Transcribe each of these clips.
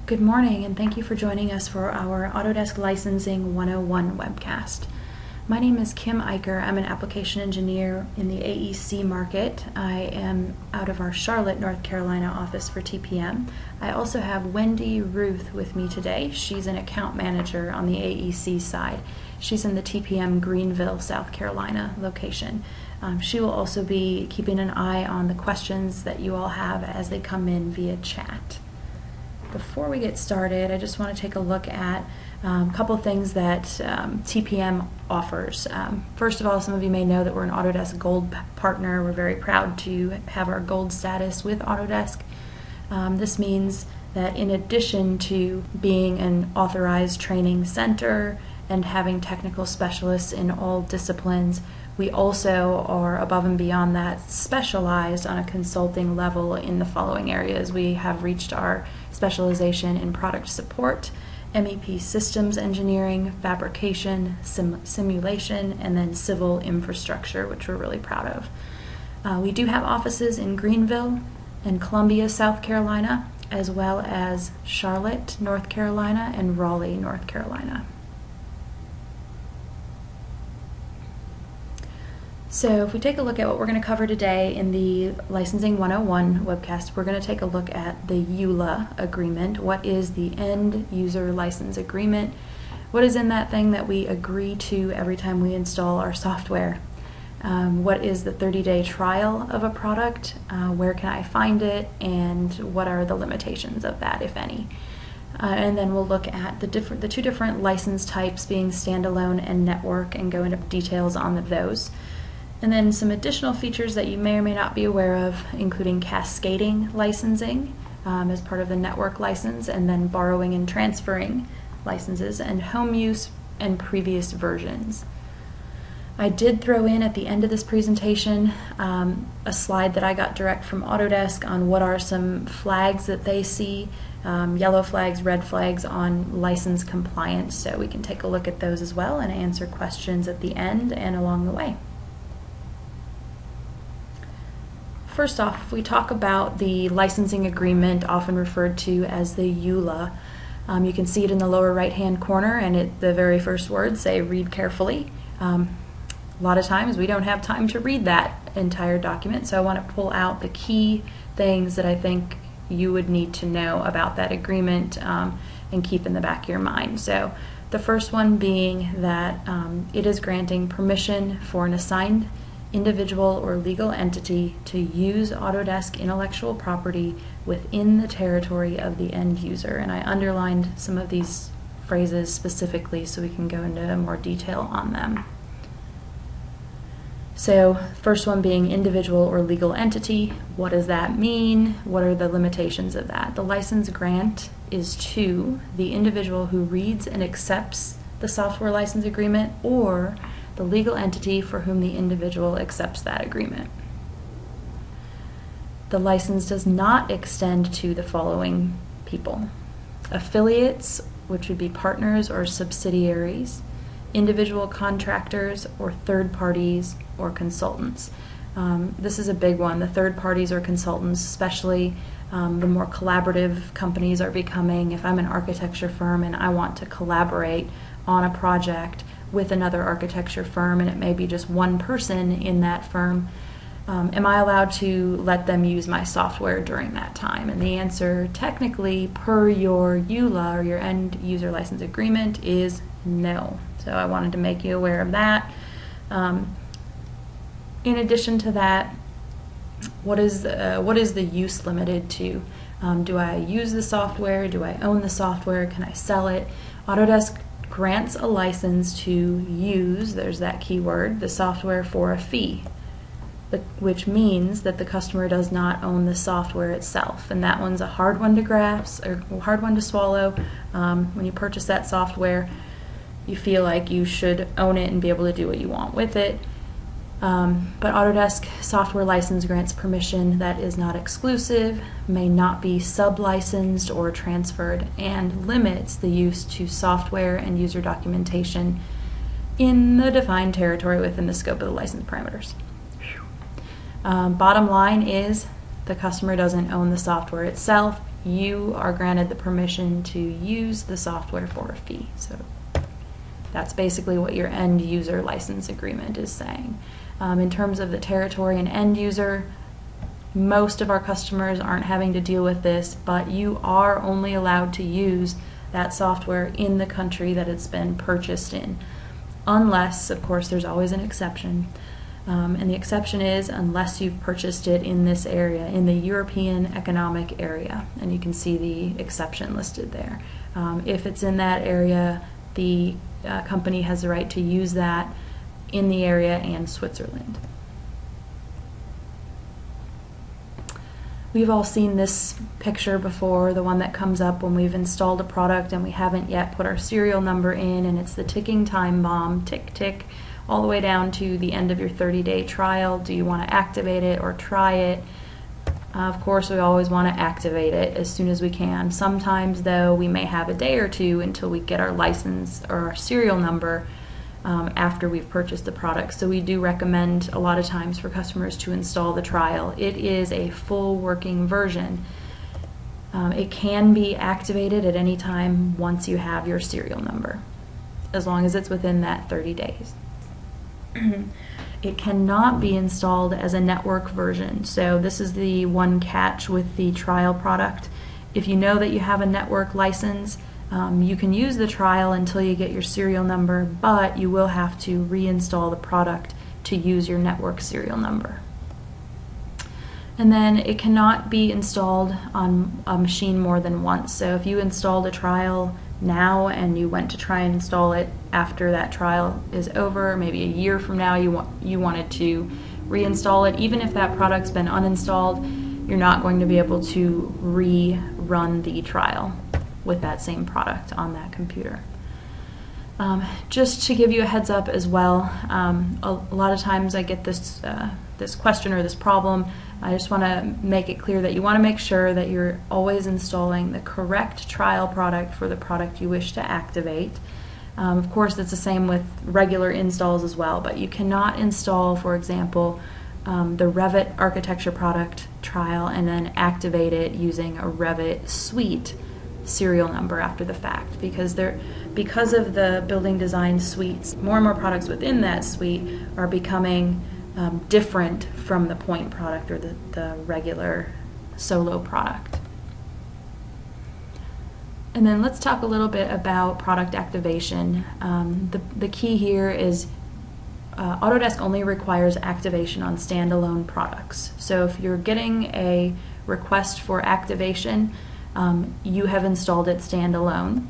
Good morning, and thank you for joining us for our Autodesk Licensing 101 webcast. My name is Kim Eicher. I'm an application engineer in the AEC market. I am out of our Charlotte, North Carolina office for TPM. I also have Wendy Ruth with me today. She's an account manager on the AEC side. She's in the TPM Greenville, South Carolina location. She will also be keeping an eye on the questions that you all have as they come in via chat. Before we get started, I just want to take a look at a couple of things that TPM offers. First of all, some of you may know that we're an Autodesk Gold partner. We're very proud to have our Gold status with Autodesk. This means that in addition to being an authorized training center and having technical specialists in all disciplines, we also are above and beyond that specialized on a consulting level in the following areas. We have reached our specialization in product support, MEP systems engineering, fabrication, simulation, and then civil infrastructure, which we're really proud of. We do have offices in Greenville and Columbia, South Carolina, as well as Charlotte, North Carolina, and Raleigh, North Carolina. So if we take a look at what we're going to cover today in the Licensing 101 webcast, we're going to take a look at the EULA agreement. What is the End User License Agreement? What is in that thing that we agree to every time we install our software? What is the 30-day trial of a product? Where can I find it? And what are the limitations of that, if any? And then we'll look at the two different license types, being standalone and network, and go into details on those. And then some additional features that you may or may not be aware of, including cascading licensing as part of the network license, and then borrowing and transferring licenses, and home use and previous versions. I did throw in at the end of this presentation a slide that I got direct from Autodesk on what are some flags that they see, yellow flags, red flags on license compliance, so we can take a look at those as well and answer questions at the end and along the way. First off, if we talk about the licensing agreement, often referred to as the EULA, you can see it in the lower right-hand corner, and the very first words say "read carefully." A lot of times we don't have time to read that entire document, so I want to pull out the key things that I think you would need to know about that agreement and keep in the back of your mind. So the first one being that it is granting permission for an assigned individual or legal entity to use Autodesk intellectual property within the territory of the end user. And I underlined some of these phrases specifically so we can go into more detail on them. So first one being individual or legal entity. What does that mean? What are the limitations of that? The license grant is to the individual who reads and accepts the software license agreement, or the legal entity for whom the individual accepts that agreement. The license does not extend to the following people: affiliates, which would be partners or subsidiaries, individual contractors or third parties or consultants. This is a big one. The third parties or consultants, especially the more collaborative companies are becoming. If I'm an architecture firm and I want to collaborate on a project with another architecture firm, and it may be just one person in that firm, am I allowed to let them use my software during that time? And the answer, technically, per your EULA or your End User License Agreement, is no. So I wanted to make you aware of that. In addition to that, what is the use limited to? Do I use the software? Do I own the software? Can I sell it? Autodesk grants a license to use, there's that keyword, the software for a fee, which means that the customer does not own the software itself. And that one's a hard one to grasp, or hard one to swallow. When you purchase that software, you feel like you should own it and be able to do what you want with it. But Autodesk software license grants permission that is not exclusive, may not be sub-licensed or transferred, and limits the use to software and user documentation in the defined territory within the scope of the license parameters. Bottom line is the customer doesn't own the software itself. you are granted the permission to use the software for a fee. So that's basically what your end user license agreement is saying. In terms of the territory and end user, most of our customers aren't having to deal with this, but you are only allowed to use that software in the country that it's been purchased in. Unless, of course, there's always an exception. And the exception is unless you've purchased it in this area, in the European Economic Area. And you can see the exception listed there. If it's in that area, the company has the right to use that in the area and Switzerland. We've all seen this picture before, the one that comes up when we've installed a product and we haven't yet put our serial number in, and it's the ticking time bomb, tick tick, all the way down to the end of your 30-day trial. Do you want to activate it or try it? Of course, we always want to activate it as soon as we can. Sometimes, though, we may have a day or two until we get our license or our serial number after we've purchased the product. So we do recommend a lot of times for customers to install the trial. It is a full working version. It can be activated at any time once you have your serial number, as long as it's within that 30 days. It cannot be installed as a network version. So this is the one catch with the trial product. If you know that you have a network license, you can use the trial until you get your serial number, but you will have to reinstall the product to use your network serial number. And then it cannot be installed on a machine more than once. So if you installed a trial now and you went to try and install it after that trial is over, maybe a year from now you wanted to reinstall it, even if that product's been uninstalled, you're not going to be able to rerun the trial with that same product on that computer. Just to give you a heads up as well, a lot of times I get this question or this problem. I just want to make it clear that you want to make sure that you're always installing the correct trial product for the product you wish to activate. Of course, that's the same with regular installs as well, but you cannot install, for example, the Revit architecture product trial and then activate it using a Revit suite serial number after the fact, because of the building design suites, more and more products within that suite are becoming different from the point product or the regular solo product. And then let's talk a little bit about product activation. The key here is Autodesk only requires activation on standalone products. So if you're getting a request for activation, you have installed it standalone.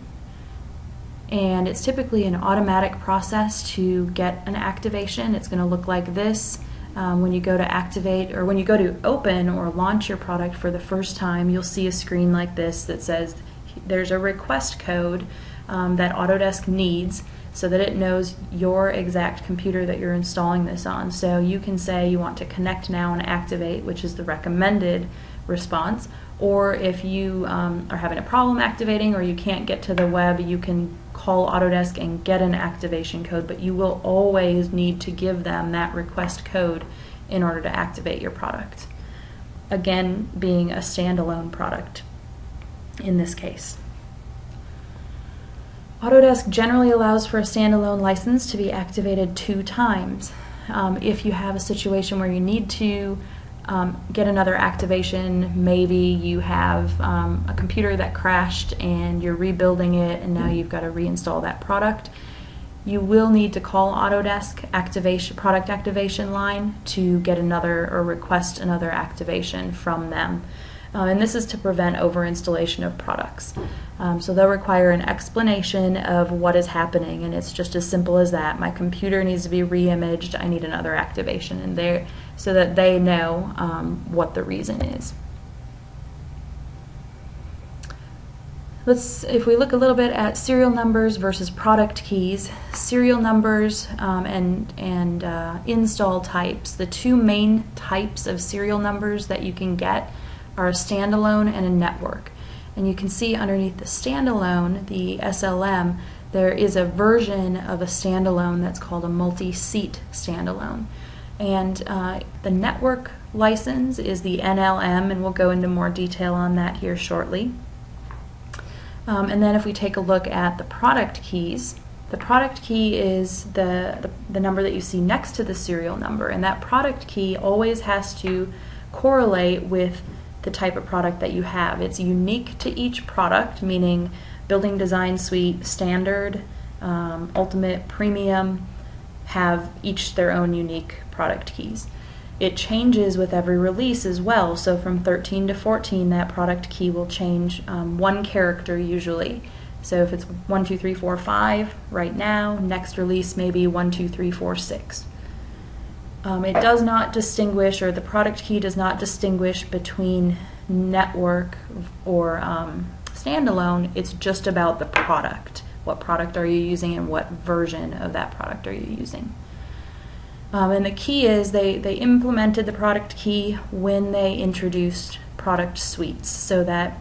And it's typically an automatic process to get an activation. It's going to look like this. When you go to activate, or when you go to open or launch your product for the first time, you'll see a screen like this that says there's a request code that Autodesk needs so that it knows your exact computer that you're installing this on. So you can say you want to connect now and activate, which is the recommended response. Or if you are having a problem activating or you can't get to the web, you can call Autodesk and get an activation code, but you will always need to give them that request code in order to activate your product. Again, being a standalone product in this case. Autodesk generally allows for a standalone license to be activated 2 times. If you have a situation where you need to get another activation, maybe you have a computer that crashed and you're rebuilding it and now you've got to reinstall that product, you will need to call Autodesk product activation line to get another or request another activation from them. And this is to prevent over-installation of products. So they'll require an explanation of what is happening, and it's just as simple as that. My computer needs to be re-imaged, I need another activation, and so that they know what the reason is. If we look a little bit at serial numbers versus product keys, serial numbers and install types, the 2 main types of serial numbers that you can get are a standalone and a network. And you can see underneath the standalone, the SLM, there is a version of a standalone that's called a multi-seat standalone. And the network license is the NLM, and we'll go into more detail on that here shortly. And then if we take a look at the product keys, the product key is the number that you see next to the serial number, and that product key always has to correlate with the type of product that you have. It's unique to each product, meaning Building Design Suite, Standard, Ultimate, Premium have each their own unique product keys. It changes with every release as well, so from 13 to 14 that product key will change one character usually. So if it's 1, 2, 3, 4, 5 right now, next release maybe 1, 2, 3, 4, 6. It does not distinguish, or the product key does not distinguish between network or standalone. It's just about the product. What product are you using and what version of that product are you using? And the key is they implemented the product key when they introduced product suites, so that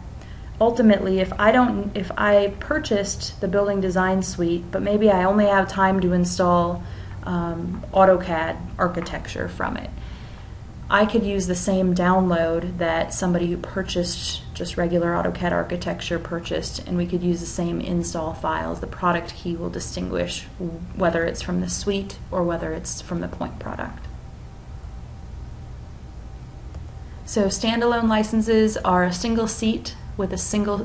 ultimately if I purchased the Building Design Suite, but maybe I only have time to install AutoCAD architecture from it, I could use the same download that somebody who purchased just regular AutoCAD architecture purchased, and we could use the same install files. The product key will distinguish whether it's from the suite or whether it's from the point product. So standalone licenses are a single seat with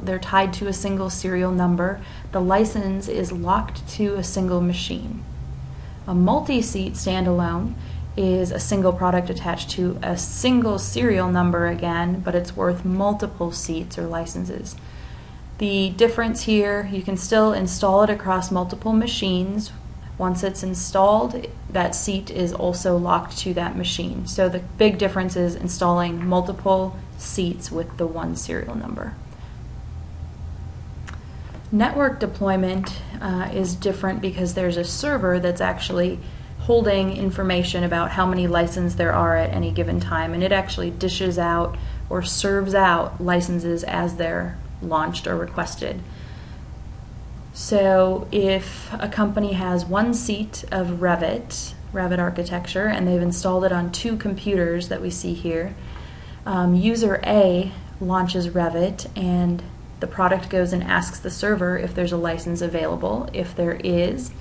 they're tied to a single serial number. The license is locked to a single machine. A multi-seat standalone is a single product attached to a single serial number again, but it's worth multiple seats or licenses. The difference here, you can still install it across multiple machines. Once it's installed, that seat is also locked to that machine. So the big difference is installing multiple seats with the one serial number. Network deployment is different because there's a server that's actually holding information about how many licenses there are at any given time, and it actually dishes out or serves out licenses as they're launched or requested. So if a company has one seat of Revit architecture, and they've installed it on 2 computers that we see here, user A launches Revit, and the product goes and asks the server if there's a license available. If there is,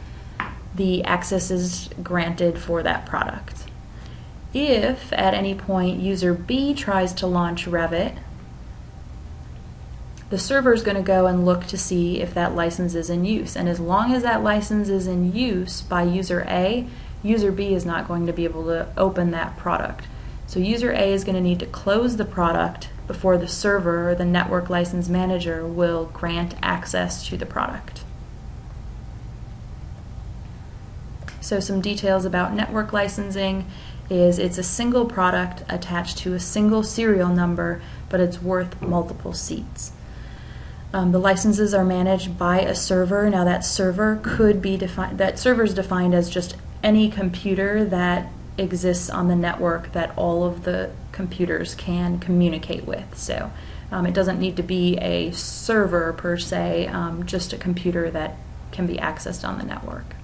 the access is granted for that product. If at any point user B tries to launch Revit, the server is going to go and look to see if that license is in use. And as long as that license is in use by user A, user B is not going to be able to open that product. So user A is going to need to close the product before the server or the network license manager will grant access to the product. So some details about network licensing is it's a single product attached to a single serial number, but it's worth multiple seats. The licenses are managed by a server. Now that server could be defined, that server is defined as just any computer that exists on the network that all of the computers can communicate with. So it doesn't need to be a server per se, just a computer that can be accessed on the network.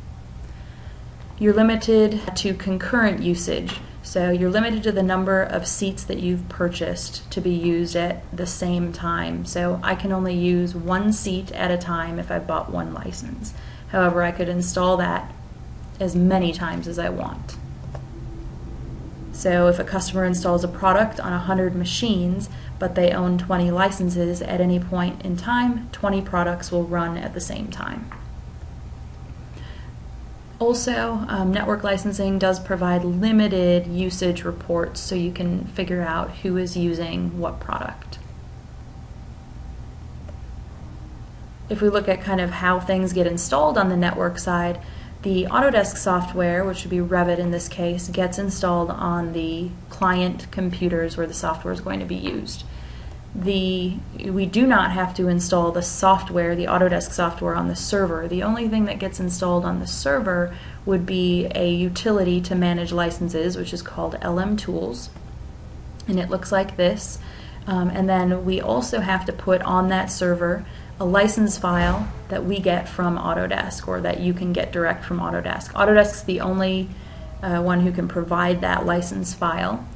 You're limited to concurrent usage. So you're limited to the number of seats that you've purchased to be used at the same time. So I can only use one seat at a time if I bought one license. However, I could install that as many times as I want. So if a customer installs a product on 100 machines, but they own 20 licenses, at any point in time, 20 products will run at the same time. Also, network licensing does provide limited usage reports so you can figure out who is using what product. If we look at kind of how things get installed on the network side, the Autodesk software, which would be Revit in this case, gets installed on the client computers where the software is going to be used. We do not have to install the software, the Autodesk software, on the server. The only thing that gets installed on the server would be a utility to manage licenses, which is called LM Tools, and it looks like this. And then we also have to put on that server a license file that we get from Autodesk, or that you can get direct from Autodesk. Autodesk is the only one who can provide that license file.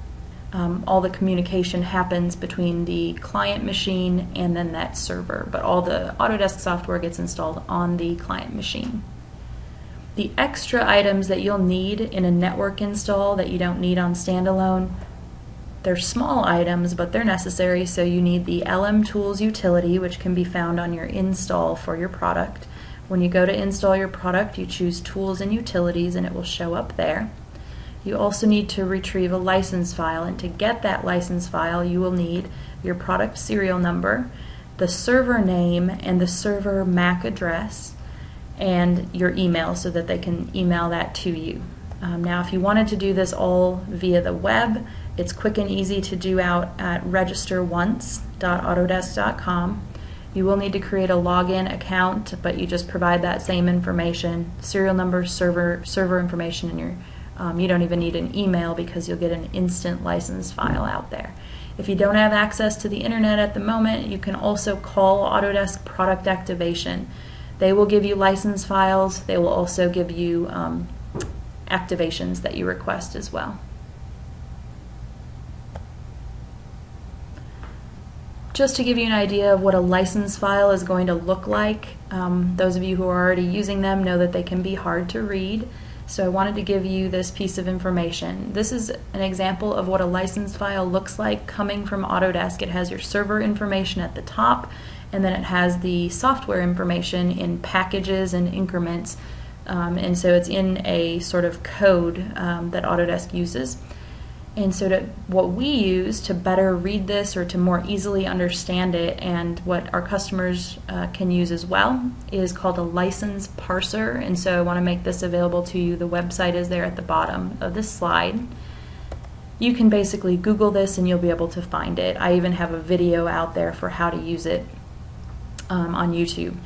All the communication happens between the client machine and then that server, but all the Autodesk software gets installed on the client machine. The extra items that you'll need in a network install that you don't need on standalone, they're small items, but they're necessary. So you need the LM Tools utility, which can be found on your install for your product. When you go to install your product, you choose Tools and Utilities, and it will show up there. You also need to retrieve a license file, and to get that license file, you will need your product serial number, the server name, and the server MAC address, and your email so that they can email that to you. Now, if you wanted to do this all via the web, it's quick and easy to do out at registeronce.autodesk.com. You will need to create a login account, but you just provide that same information, serial number, server information, and you don't even need an email because you'll get an instant license file out there. If you don't have access to the internet at the moment, you can also call Autodesk Product Activation. They will give you license files. They will also give you activations that you request as well. Just to give you an idea of what a license file is going to look like, those of you who are already using them know that they can be hard to read. So I wanted to give you this piece of information. This is an example of what a license file looks like coming from Autodesk. It has your server information at the top, and then it has the software information in packages and increments. And so it's in a sort of code that Autodesk uses. And so what we use to better read this or to more easily understand it, and what our customers can use as well, is called a license parser. And so I want to make this available to you. The website is there at the bottom of this slide. You can basically Google this and you'll be able to find it. I even have a video out there for how to use it on YouTube.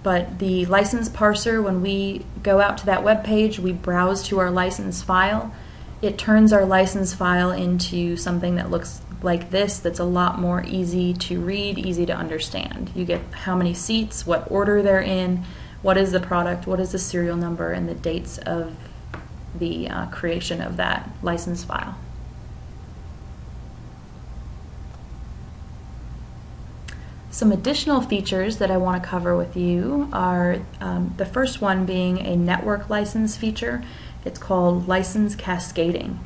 But the license parser, when we go out to that web page, we browse to our license file. It turns our license file into something that looks like this, that's a lot more easy to read, easy to understand. You get how many seats, what order they're in, what is the product, what is the serial number, and the dates of the creation of that license file. Some additional features that I want to cover with you are the first one being a network license feature. It's called license cascading.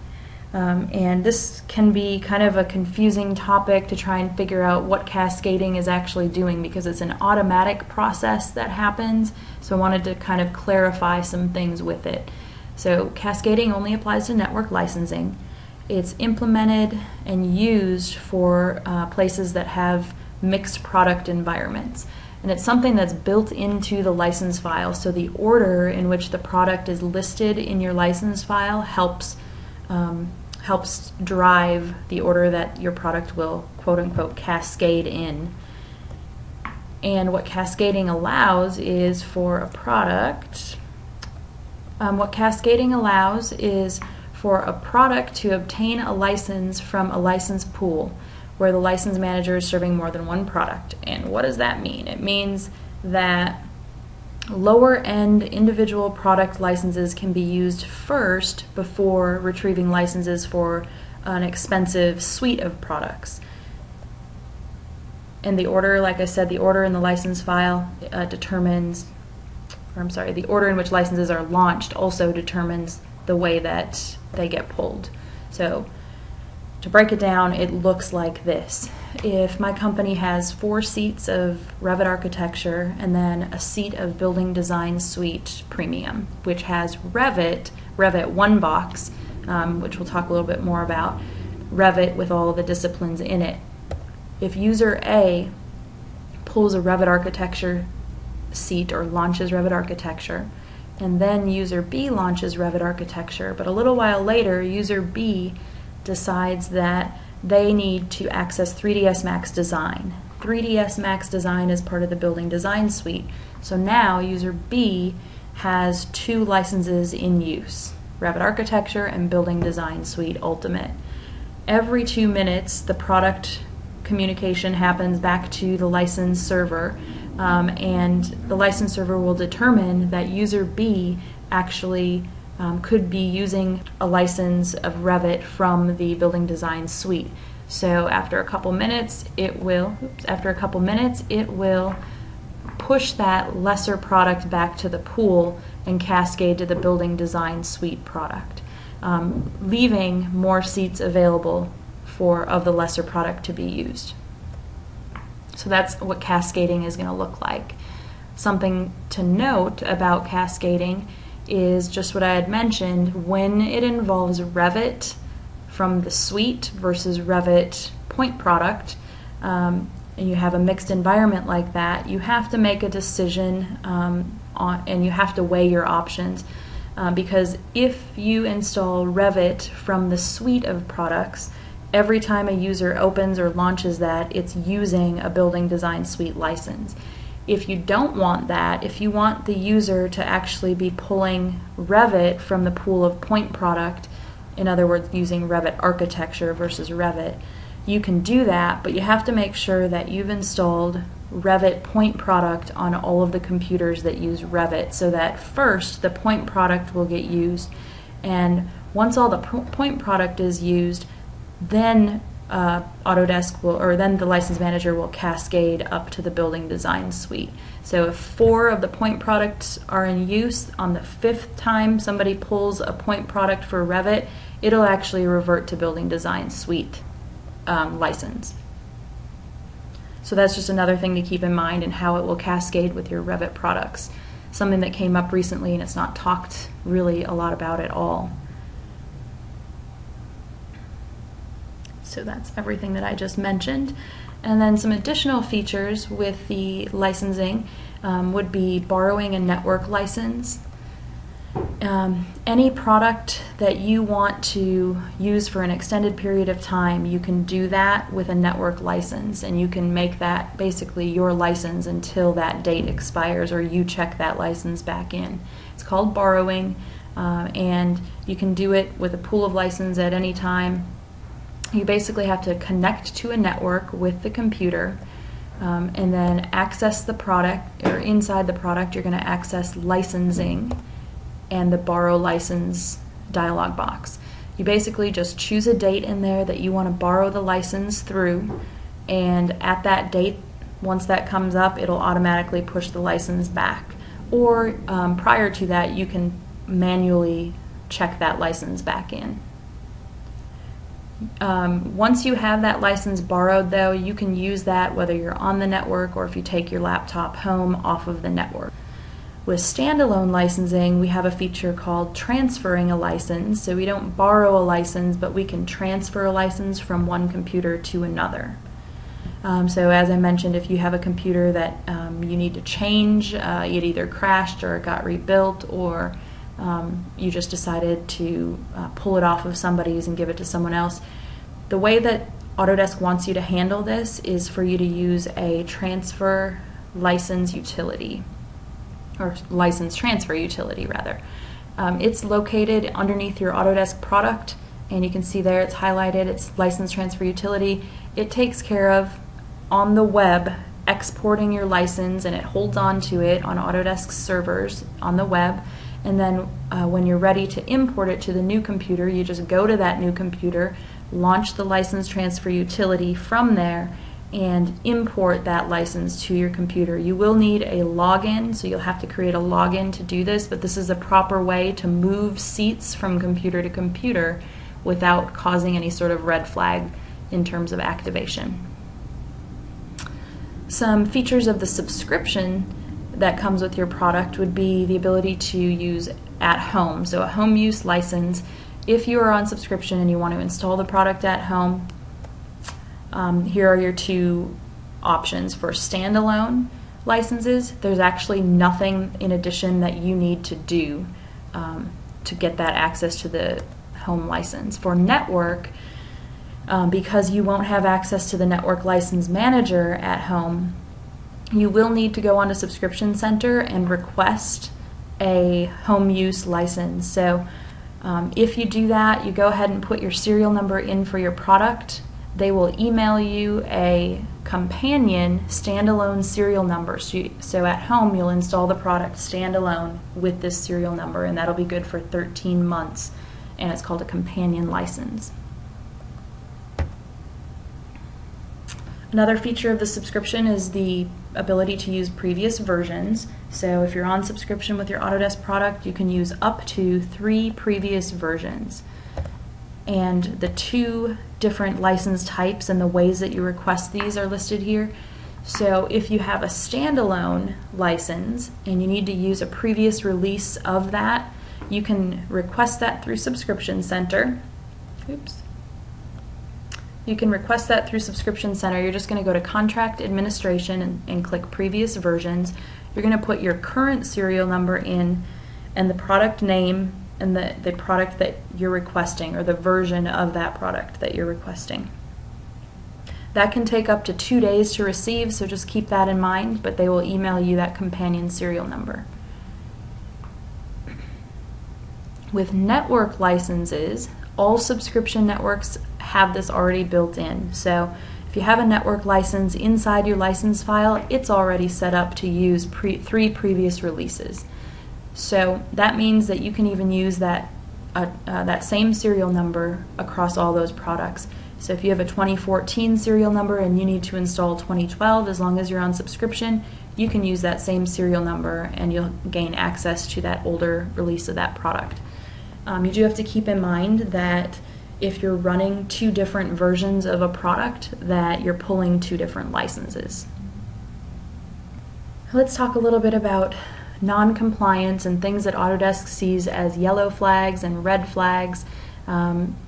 And this can be kind of a confusing topic to try and figure out what cascading is actually doing, because it's an automatic process that happens. So I wanted to kind of clarify some things with it. So cascading only applies to network licensing. It's implemented and used for places that have mixed product environments. And it's something that's built into the license file. So the order in which the product is listed in your license file helps drive the order that your product will quote-unquote cascade in. And what cascading allows is for a product, to obtain a license from a license pool where the license manager is serving more than one product. And what does that mean? It means that lower-end individual product licenses can be used first before retrieving licenses for an expensive suite of products. And the order, like I said, the order in the license file the order in which licenses are launched also determines the way that they get pulled. So to break it down, it looks like this. If my company has 4 seats of Revit Architecture and then a seat of Building Design Suite Premium, which has Revit 1 box, which we'll talk a little bit more about, Revit with all of the disciplines in it. If user A pulls a Revit Architecture seat or launches Revit Architecture, and then user B launches Revit Architecture, but a little while later, user B decides that they need to access 3ds Max Design. 3ds Max Design is part of the Building Design Suite. So now user B has 2 licenses in use, Revit Architecture and Building Design Suite Ultimate. Every 2 minutes, the product communication happens back to the license server, and the license server will determine that user B actually could be using a license of Revit from the building design suite. So after a couple minutes, it will push that lesser product back to the pool and cascade to the building design suite product, leaving more seats available of the lesser product to be used. So that's what cascading is going to look like. Something to note about cascading is just what I had mentioned. When it involves Revit from the suite versus Revit point product, and you have a mixed environment like that, you have to make a decision and you have to weigh your options, because if you install Revit from the suite of products, every time a user opens or launches that, it's using a building design suite license. If you don't want that, if you want the user to actually be pulling Revit from the pool of point product, in other words, using Revit architecture versus Revit, you can do that, but you have to make sure that you've installed Revit point product on all of the computers that use Revit, so that first the point product will get used, and once all the point product is used, then Autodesk will, or then the license manager will cascade up to the building design suite. So if 4 of the point products are in use, on the 5th time somebody pulls a point product for Revit, it'll actually revert to building design suite license. So that's just another thing to keep in mind, and how it will cascade with your Revit products. Something that came up recently and it's not talked really a lot about at all. So that's everything that I just mentioned. And then some additional features with the licensing would be borrowing a network license. Any product that you want to use for an extended period of time, you can do that with a network license, and you can make that basically your license until that date expires or you check that license back in. It's called borrowing, and you can do it with a pool of license at any time. You basically have to connect to a network with the computer, and then access the product, or inside the product you're going to access licensing and the borrow license dialog box. You basically just choose a date in there that you want to borrow the license through, and at that date, once that comes up, it'll automatically push the license back. Or prior to that, you can manually check that license back in. Once you have that license borrowed, though, you can use that whether you're on the network or if you take your laptop home off of the network. With standalone licensing, we have a feature called transferring a license. So we don't borrow a license, but we can transfer a license from one computer to another. So as I mentioned, if you have a computer that you need to change, it either crashed or it got rebuilt, or you just decided to pull it off of somebody's and give it to someone else, the way that Autodesk wants you to handle this is for you to use a transfer license utility, or license transfer utility rather. It's located underneath your Autodesk product, and you can see there it's highlighted, it's license transfer utility. It takes care of, on the web, exporting your license, and it holds on to it on Autodesk servers on the web. And then when you're ready to import it to the new computer, you just go to that new computer, launch the license transfer utility from there, and import that license to your computer. You will need a login, so you'll have to create a login to do this, but this is a proper way to move seats from computer to computer without causing any sort of red flag in terms of activation. Some features of the subscription that comes with your product would be the ability to use at home, so a home use license. If you are on subscription and you want to install the product at home, here are your 2 options. For standalone licenses, there's actually nothing in addition that you need to do to get that access to the home license. For network, because you won't have access to the network license manager at home, you will need to go onto Subscription Center and request a home use license. So if you do that, you go ahead and put your serial number in for your product. They will email you a companion standalone serial number. So at home you'll install the product standalone with this serial number, and that'll be good for 13 months, and it's called a companion license. Another feature of the subscription is the ability to use previous versions. So if you're on subscription with your Autodesk product, you can use up to 3 previous versions. And the 2 different license types and the ways that you request these are listed here. So if you have a standalone license and you need to use a previous release of that, you can request that through Subscription Center. Oops. You can request that through Subscription Center. You're just going to go to Contract Administration and click Previous Versions. You're going to put your current serial number in and the product name and the product that you're requesting, or the version of that product that you're requesting. That can take up to 2 days to receive, so just keep that in mind, but they will email you that companion serial number. With network licenses, all subscription networks have this already built in. So if you have a network license inside your license file, it's already set up to use 3 previous releases. So that means that you can even use that same serial number across all those products. So if you have a 2014 serial number and you need to install 2012, as long as you're on subscription, you can use that same serial number and you'll gain access to that older release of that product. You do have to keep in mind that if you're running 2 different versions of a product, that you're pulling 2 different licenses. Let's talk a little bit about non-compliance and things that Autodesk sees as yellow flags and red flags.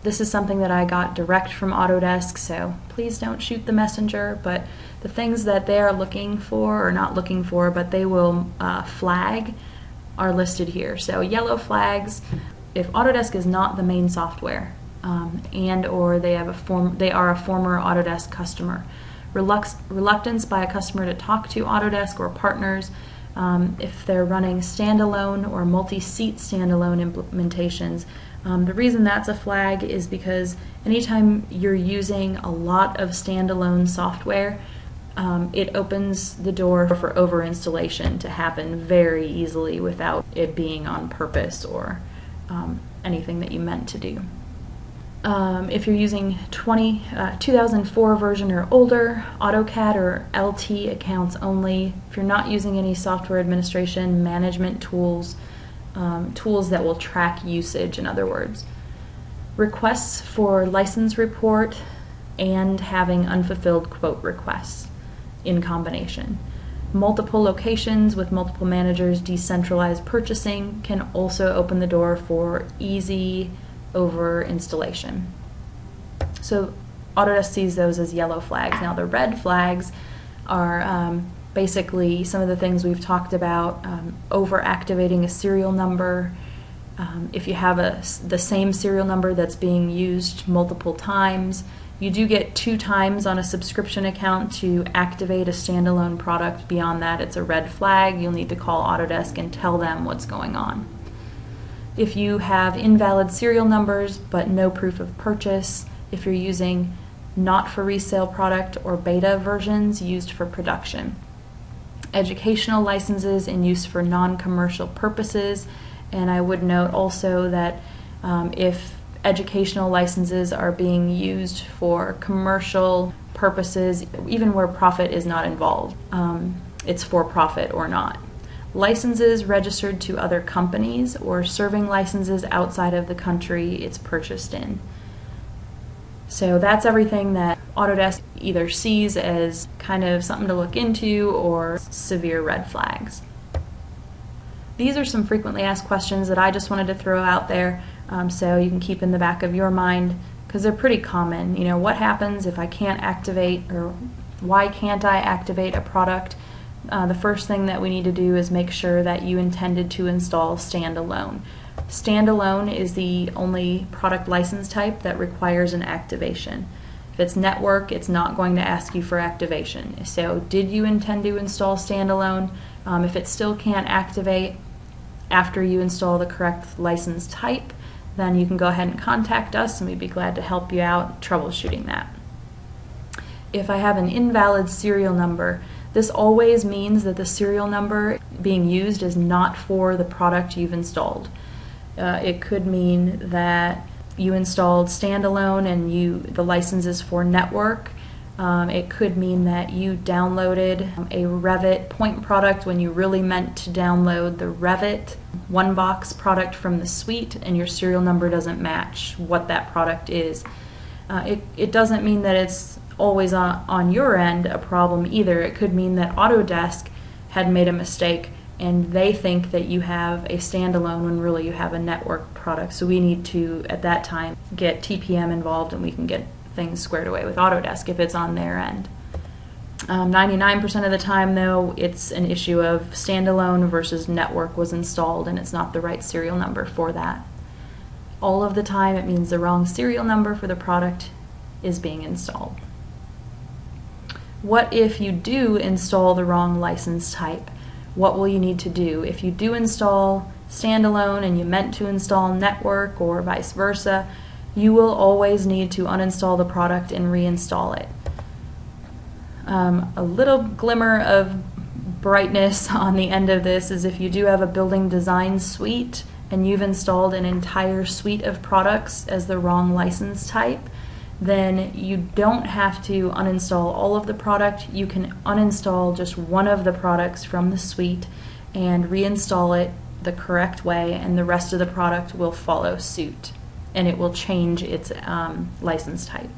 This is something that I got direct from Autodesk, so please don't shoot the messenger, but the things that they are looking for, or not looking for, but they will flag, are listed here. So yellow flags: if Autodesk is not the main software, and or they are a former Autodesk customer. Reluctance by a customer to talk to Autodesk or partners. If they're running standalone or multi-seat standalone implementations. The reason that's a flag is because anytime you're using a lot of standalone software, it opens the door for over-installation to happen very easily without it being on purpose or anything that you meant to do. If you're using 2004 version or older, AutoCAD or LT accounts only. If you're not using any software administration management tools, tools that will track usage, in other words. Requests for license report and having unfulfilled quote requests in combination. Multiple locations with multiple managers, decentralized purchasing can also open the door for easy over installation. So Autodesk sees those as yellow flags. Now the red flags are basically some of the things we've talked about: over activating a serial number. If you have the same serial number that's being used multiple times, you do get 2 times on a subscription account to activate a standalone product. Beyond that, it's a red flag. You'll need to call Autodesk and tell them what's going on. If you have invalid serial numbers but no proof of purchase, if you're using not for resale product or beta versions used for production. Educational licenses in use for non-commercial purposes, and I would note also that if educational licenses are being used for commercial purposes, even where profit is not involved, it's for profit or not. Licenses registered to other companies or serving licenses outside of the country it's purchased in. So that's everything that Autodesk either sees as kind of something to look into or severe red flags. These are some frequently asked questions that I just wanted to throw out there so you can keep in the back of your mind, because they're pretty common. You know, what happens if I can't activate, or why can't I activate a product? The first thing that we need to do is make sure that you intended to install standalone. Standalone is the only product license type that requires an activation. If it's network, it's not going to ask you for activation. So did you intend to install standalone? If it still can't activate after you install the correct license type, then you can go ahead and contact us and we'd be glad to help you out troubleshooting that. If I have an invalid serial number, this always means that the serial number being used is not for the product you've installed. It could mean that you installed standalone and the license is for network. It could mean that you downloaded a Revit point product when you really meant to download the Revit one box product from the suite, and your serial number doesn't match what that product is. It doesn't mean that it's always on your end a problem either. It could mean that Autodesk had made a mistake and they think that you have a standalone when really you have a network product. So we need to, at that time, get TPM involved and we can get things squared away with Autodesk if it's on their end. 99% of the time, though, it's an issue of standalone versus network was installed and it's not the right serial number for that. All of the time, it means the wrong serial number for the product is being installed. What if you do install the wrong license type? What will you need to do? If you do install standalone and you meant to install network or vice versa, you will always need to uninstall the product and reinstall it. A little glimmer of brightness on the end of this is if you do have a building design suite and you've installed an entire suite of products as the wrong license type, then you don't have to uninstall all of the product. You can uninstall just one of the products from the suite and reinstall it the correct way, and the rest of the product will follow suit and it will change its license type.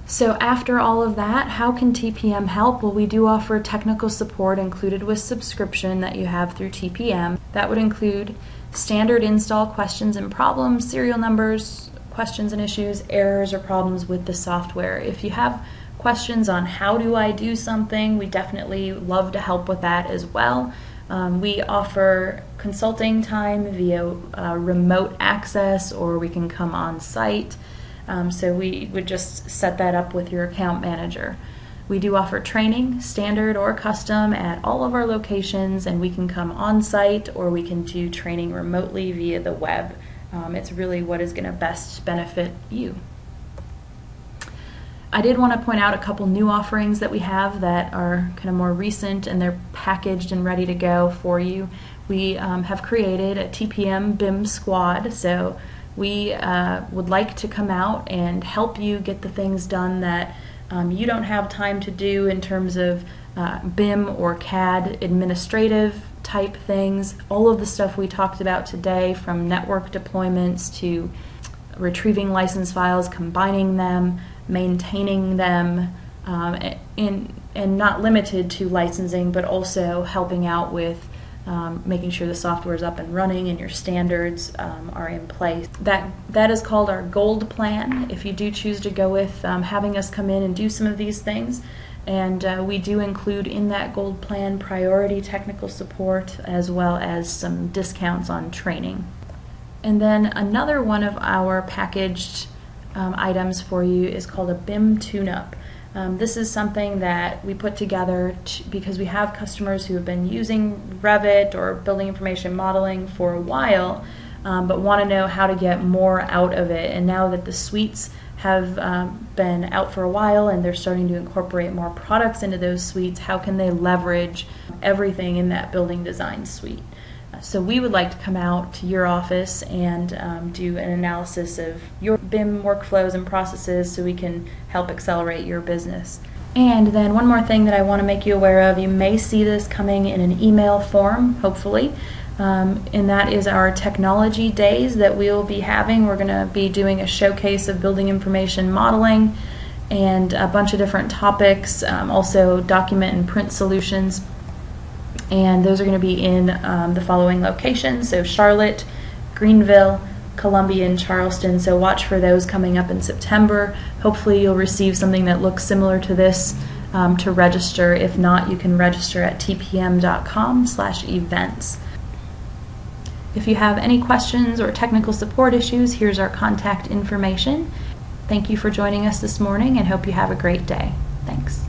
So after all of that, how can TPM help? Well, we do offer technical support included with subscription that you have through TPM. That would include standard install questions and problems, serial numbers, questions and issues, errors or problems with the software. If you have questions on how do I do something, we definitely love to help with that as well. We offer consulting time via remote access, or we can come on site. So we would just set that up with your account manager. We do offer training, standard or custom, at all of our locations, and we can come on site or we can do training remotely via the web. It's really what is going to best benefit you. I did want to point out a couple new offerings that we have that are kind of more recent, and they're packaged and ready to go for you. We have created a TPM BIM squad, so we would like to come out and help you get the things done that you don't have time to do in terms of BIM or CAD administrative type things. All of the stuff we talked about today, from network deployments to retrieving license files, combining them, maintaining them, and not limited to licensing, but also helping out with making sure the software is up and running and your standards are in place. That is called our Gold Plan, if you do choose to go with having us come in and do some of these things. And we do include in that Gold Plan priority technical support as well as some discounts on training. And then another one of our packaged items for you is called a BIM tune-up. This is something that we put together because we have customers who have been using Revit or building information modeling for a while, but want to know how to get more out of it. And now that the suites have been out for a while and they're starting to incorporate more products into those suites, how can they leverage everything in that building design suite? So we would like to come out to your office and do an analysis of your BIM workflows and processes so we can help accelerate your business. And then one more thing that I want to make you aware of, you may see this coming in an email form, hopefully, and that is our technology days that we will be having. We're going to be doing a showcase of building information modeling and a bunch of different topics, also document and print solutions. And those are going to be in the following locations, so Charlotte, Greenville, Columbia, and Charleston. So watch for those coming up in September. Hopefully you'll receive something that looks similar to this to register. If not, you can register at tpm.com/events. If you have any questions or technical support issues, here's our contact information. Thank you for joining us this morning and hope you have a great day. Thanks.